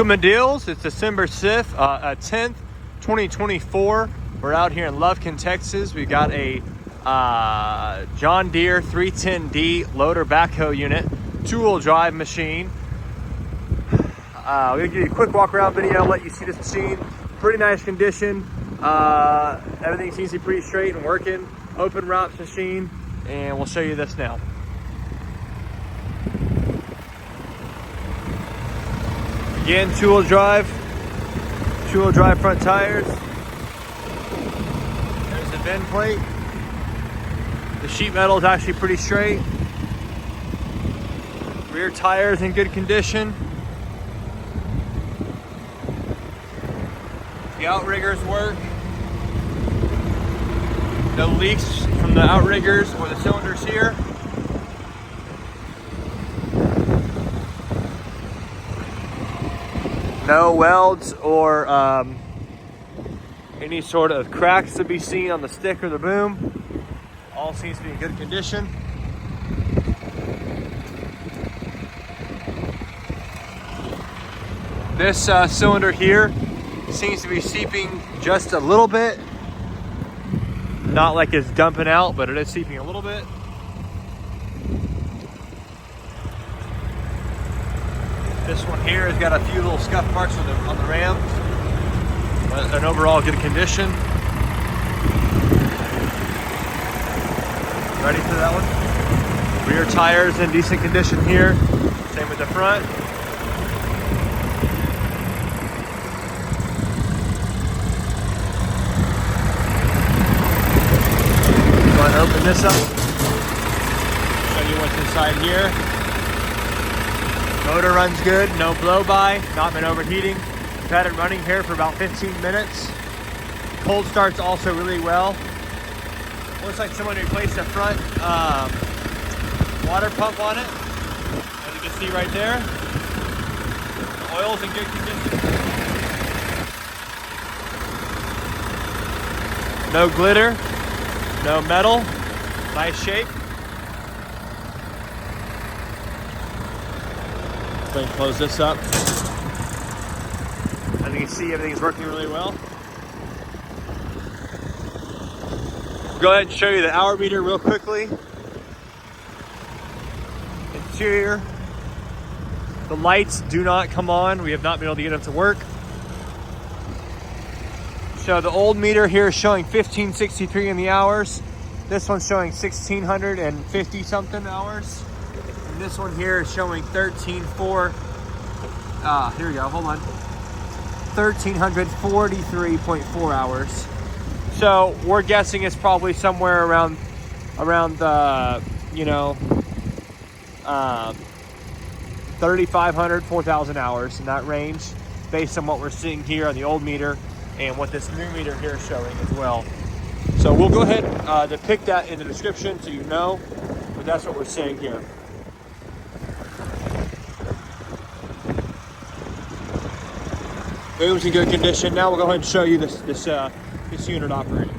Deals. It's December 10th, 2024. We're out here in Lufkin, Texas. We got a John Deere 310D loader backhoe unit, two-wheel drive machine. I'm gonna give you a quick walk around video, let you see this machine. Pretty nice condition. Everything seems to be pretty straight and working. Open wraps machine, and we'll show you this now. Again, two-wheel drive front tires. There's the bend plate. The sheet metal is actually pretty straight. Rear tires in good condition. The outriggers work. No leaks from the outriggers or the cylinders here. No welds or any sort of cracks to be seen on the stick or the boom. All seems to be in good condition. This cylinder here seems to be seeping just a little bit. Not like it's dumping out, but it is seeping a little bit. This one here has got a few little scuff marks on the rams, but an overall good condition. Ready for that one? Rear tires in decent condition here. Same with the front. Go ahead and open this up. Show you what's inside here. Motor runs good, no blow by, not been overheating. We've had it running here for about 15 minutes. Cold starts also really well. Looks like someone replaced the front water pump on it, as you can see right there. The oil's in good condition. No glitter, no metal, nice shape. Go ahead and close this up. As you can see, everything's working really well. Go ahead and show you the hour meter real quickly. Interior. The lights do not come on. We have not been able to get them to work. So the old meter here is showing 1563 in the hours. This one's showing 1650 something hours. And this one here is showing 13.4. Here we go, hold on. 1343.4 hours. So we're guessing it's probably somewhere around 3,500, 4,000 hours in that range, based on what we're seeing here on the old meter and what this new meter here is showing as well. So we'll go ahead and depict that in the description so you know, but that's what we're seeing here. Boom's in good condition. Now we'll go ahead and show you this unit operating.